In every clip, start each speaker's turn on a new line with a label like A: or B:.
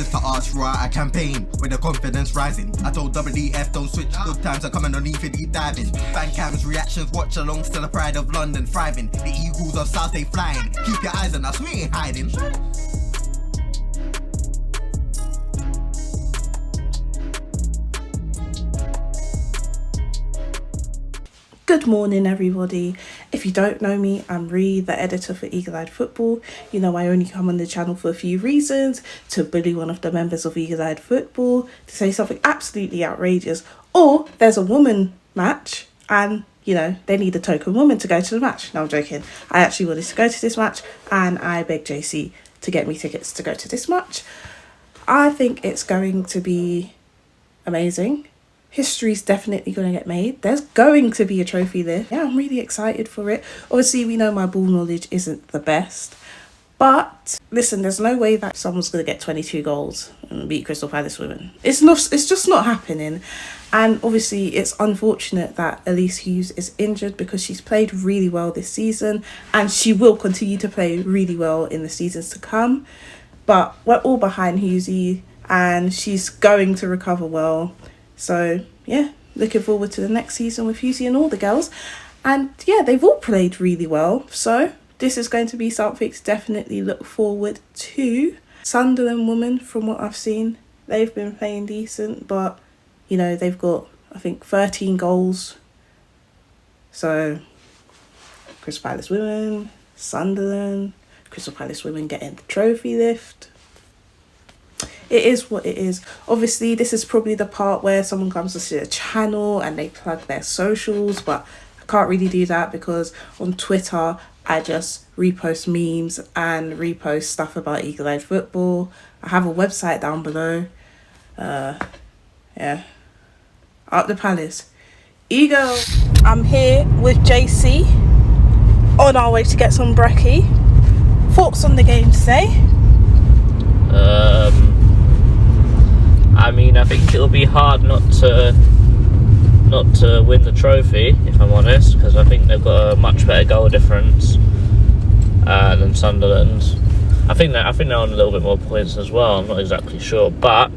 A: questions to ask throughout a campaign with the confidence rising. I told WDF don't switch, good times are coming on even deep diving. Fan cams, reactions, watch alongs to the pride of London thriving. The Eagles of South they flying. Keep your eyes on us, we ain't hiding.
B: Good morning, everybody. If you don't know me, I'm Ree, the editor for Eagle-Eyed Football. You know, I only come on the channel for a few reasons: to bully one of the members of Eagle-Eyed Football, to say something absolutely outrageous, or there's a woman match and, you know, they need a token woman to go to the match. No, I'm joking. I actually wanted to go to this match and I begged JC to get me tickets to go to this match. I think it's going to be amazing. History's definitely going to get made. There's going to be a trophy there. Yeah, I'm really excited for it. Obviously, we know my ball knowledge isn't the best. But listen, there's no way that someone's going to get 22 goals and beat Crystal Palace women. It's just not happening. And obviously, it's unfortunate that Elise Hughes is injured because she's played really well this season. And she will continue to play really well in the seasons to come. But we're all behind Hughesy and she's going to recover well. So, yeah, looking forward to the next season with Hughesy and all the girls. And, yeah, they've all played really well. So, this is going to be something to definitely look forward to. Sunderland women, from what I've seen, they've been playing decent. But, you know, they've got, I think, 13 goals. So, Crystal Palace women, Sunderland, Crystal Palace women getting the trophy lift. It is what it is. Obviously, this is probably the part where someone comes to see the channel and they plug their socials, but I can't really do that because on Twitter, I just repost memes and repost stuff about Eagle-Eyed Football. I have a website down below. Yeah. Up the Palace. Eagle. I'm here with JC on our way to get some brekkie. Thoughts on the game today?
C: I mean, I think it'll be hard not to win the trophy, if I'm honest, because I think they've got a much better goal difference than Sunderland. I think they're on a little bit more points as well. I'm not exactly sure, but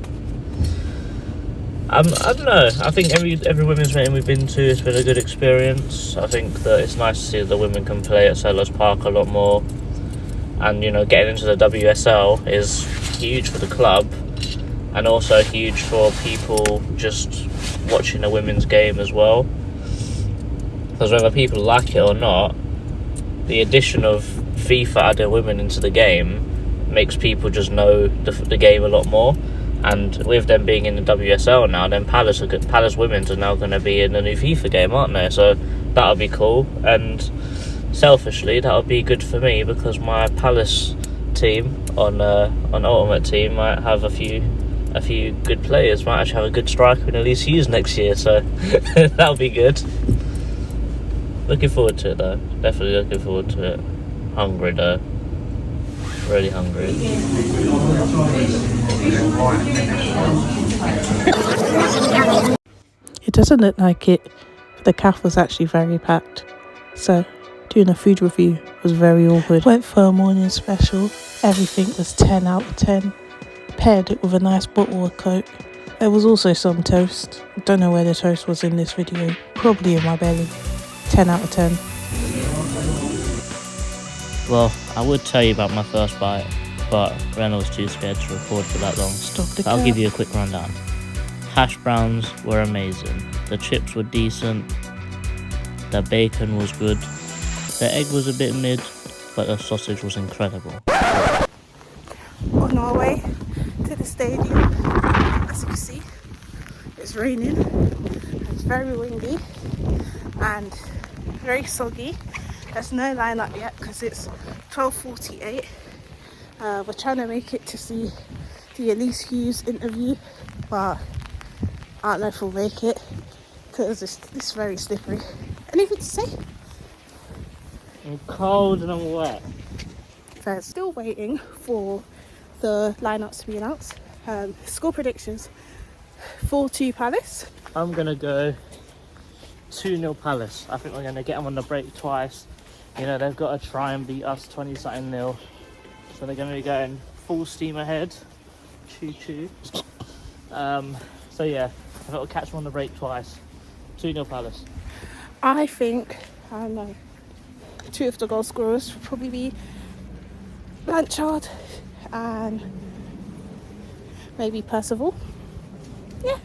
C: I don't know. I think every women's meeting we've been to has been a good experience. I think that it's nice to see that the women can play at Sellers Park a lot more, and you know, getting into the WSL is huge for the club. And also huge for people just watching a women's game as well. Because whether people like it or not, the addition of FIFA adding women into the game makes people just know the game a lot more. And with them being in the WSL now, then Palace Women's are now going to be in the new FIFA game, aren't they? So that'll be cool. And selfishly, that'll be good for me because my Palace team on Ultimate Team might have a few good players. Might actually have a good striker in Elise Hughes next year, so that'll be good. Looking forward to it though. Definitely looking forward to it. Hungry though. Really hungry.
B: It doesn't look like it, but the cafe was actually very packed. So doing a food review was very awkward. Went for a morning special. Everything was 10 out of 10. Paired it with a nice bottle of Coke. There was also some toast. I don't know where the toast was in this video. Probably in my belly. 10 out of 10.
C: Well, I would tell you about my first bite, but Renna was too scared to record for that long. So I'll give you a quick rundown. Hash browns were amazing. The chips were decent. The bacon was good. The egg was a bit mid, but the sausage was incredible.
B: On our way to the stadium, as you can see, it's raining, it's very windy and very soggy. There's no lineup yet because it's 12:48. We're trying to make it to see the Elise Hughes interview, but I don't know if we'll make it because it's very slippery. Anything to say?
C: I'm cold and I'm wet.
B: So still waiting for the lineups to be announced. Score predictions: 4-2 Palace.
C: I'm going to go 2-0 Palace. I think we're going to get them on the break twice. You know, they've got to try and beat us 20-something nil. So they're going to be going full steam ahead. 2-2. So yeah, I thought we'll catch them on the break twice. 2-0 Palace.
B: I think, I don't know, two of the goal scorers would probably be Blanchard and maybe Percival. Yeah.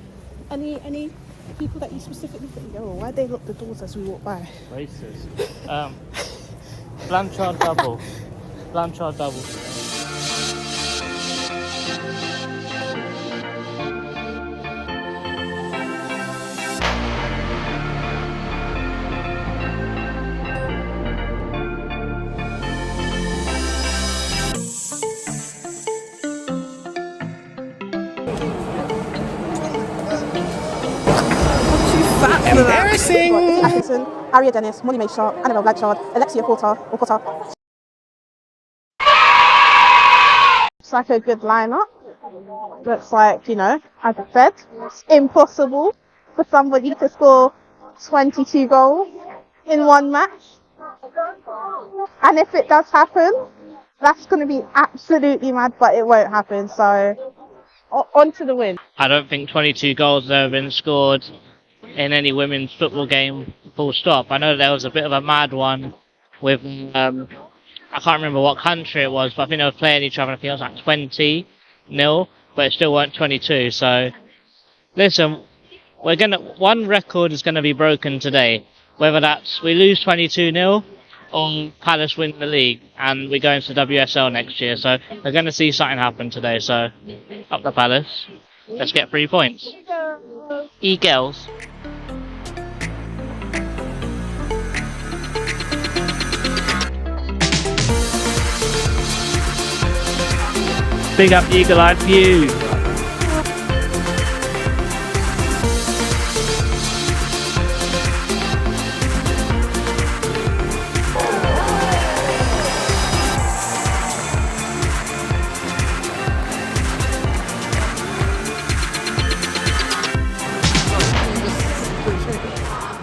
B: Any people that you specifically think, oh, why'd they lock the doors as we walk by?
C: Racist. Blanchard double. Blanchard double.
B: Embarrassing! Atkinson, Aria Dennis, Molly May Sharp, Annabelle Blanchard, Alexia Porter. It's like a good lineup. Looks like, you know, as I said, it's impossible for somebody to score 22 goals in one match. And if it does happen, that's going to be absolutely mad, but it won't happen. So, on to the win.
C: I don't think 22 goals have ever been scored in any women's football game, full stop. I know there was a bit of a mad one with, I can't remember what country it was, but I think they were playing each other, I think it was like 20-0, but it still weren't 22, so, listen, one record is going to be broken today, whether that's we lose 22-0, or Palace win the league, and we go into WSL next year, so we're going to see something happen today, so, up the Palace, let's get 3 points. E-girls. Big up the eagle-eyed view.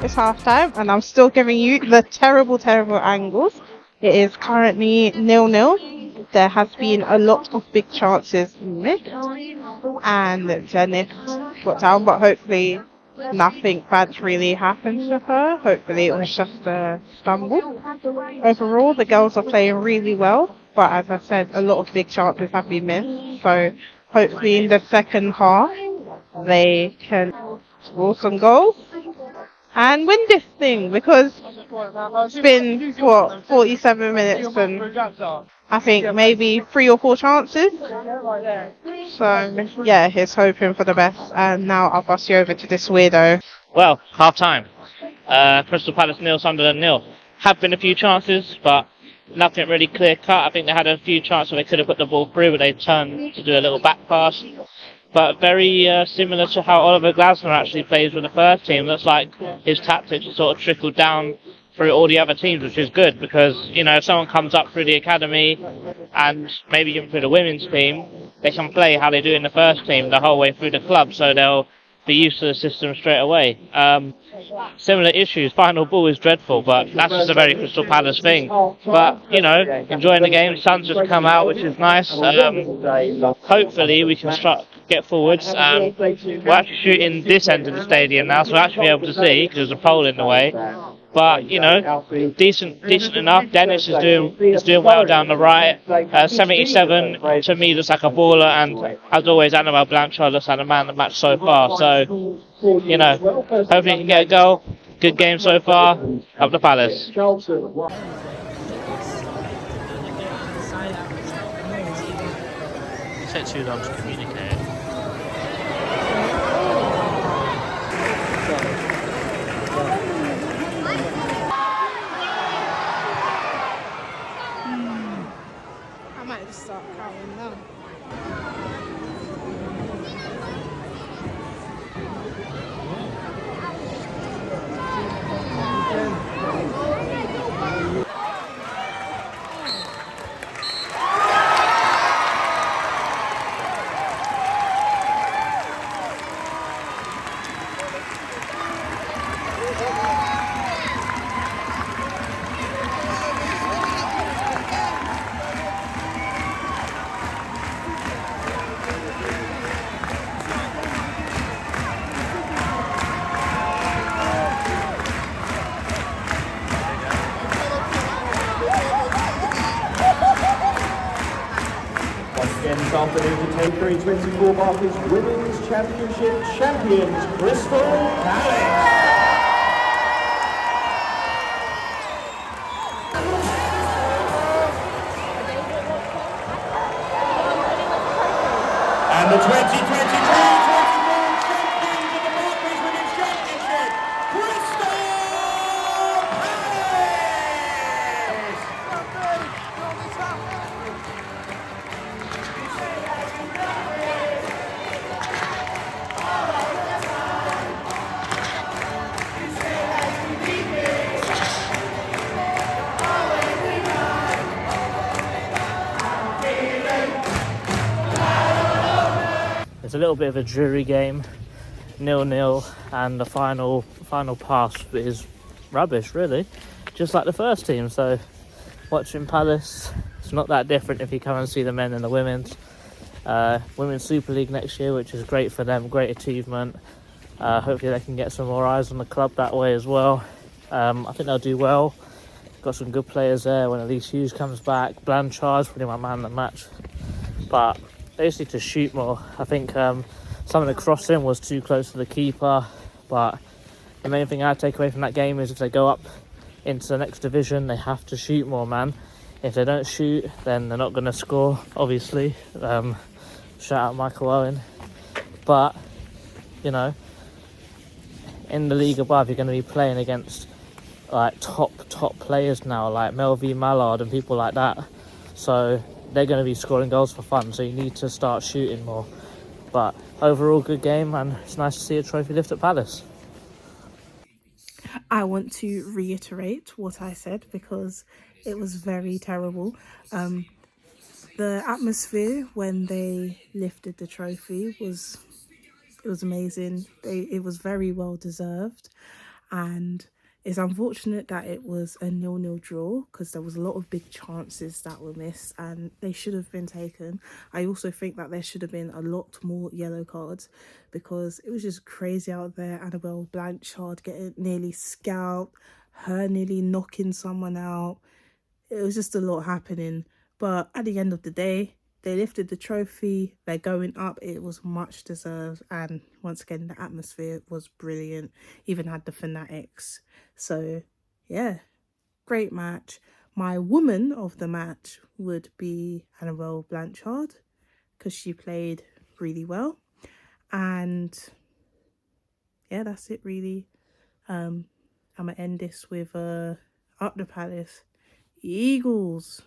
B: It's half time and I'm still giving you the terrible angles. It is currently 0-0. There has been a lot of big chances missed and Janice got down, but hopefully nothing bad really happened to her. Hopefully it was just a stumble. Overall, the girls are playing really well, but as I said, a lot of big chances have been missed. So hopefully in the second half, they can score some goals and win this thing, because it's been, 47 minutes and I think maybe 3 or 4 chances. So, yeah, he's hoping for the best. And now I'll pass you over to this weirdo.
C: Well, half time. Crystal Palace 0, Sunderland 0. Have been a few chances, but nothing really clear cut. I think they had a few chances where they could have put the ball through, but they turned to do a little back pass. But very similar to how Oliver Glasner actually plays with the first team. Looks like his tactics sort of trickled down through all the other teams, which is good, because, you know, if someone comes up through the academy and maybe even through the women's team, they can play how they do in the first team the whole way through the club, so they'll be used to the system straight away. Similar issues. Final ball is dreadful, but that's just a very Crystal Palace thing. But, you know, enjoying the game. Sun's just come out, which is nice. Hopefully we can get forwards. We're actually shooting this end of the stadium now, so we'll actually be able to see, because there's a pole in the way. But, you know, decent enough. Dennis is doing well down the right. 77 to me looks like a baller, and as always, Annabelle Blanchard looks like the man of the match so far. So, you know, hopefully we can get a goal. Good game so far. Up the Palace. It takes too long to communicate.
B: I might just start counting now.
D: afternoon to take 324 Barclays Women's Championship champions, Crystal Palace. And the 2023-24 champions of the Barclays Women's Championship, Crystal
C: It's a little bit of a dreary game, 0-0, and the final pass is rubbish, really, just like the first team. So watching Palace, it's not that different if you come and see the men and the women's Super League next year, which is great for them, great achievement. Hopefully they can get some more eyes on the club that way as well. I think they'll do well. Got some good players there when Elise Hughes comes back. Blanchard's probably my man of the match, but they just need to shoot more. I think some of the crossing was too close to the keeper, but the main thing I take away from that game is if they go up into the next division, they have to shoot more, man. If they don't shoot, then they're not going to score, obviously. Shout out Michael Owen. But, you know, in the league above, you're going to be playing against like top players now, like Mel V. Mallard and people like that. So they're going to be scoring goals for fun, so you need to start shooting more. But overall, good game, and it's nice to see a trophy lift at Palace.
B: I want to reiterate what I said because it was very terrible. The atmosphere when they lifted the trophy was amazing. It was very well deserved, and it's unfortunate that it was a 0-0 draw because there was a lot of big chances that were missed and they should have been taken. I also think that there should have been a lot more yellow cards because it was just crazy out there. Annabelle Blanchard getting nearly scalped, her nearly knocking someone out. It was just a lot happening. But at the end of the day, they lifted the trophy, they're going up, it was much deserved, and once again the atmosphere was brilliant, even had the fanatics. So yeah, great match. My woman of the match would be Annabelle Blanchard because she played really well, and yeah, that's it really. I'm gonna end this with up the Palace Eagles.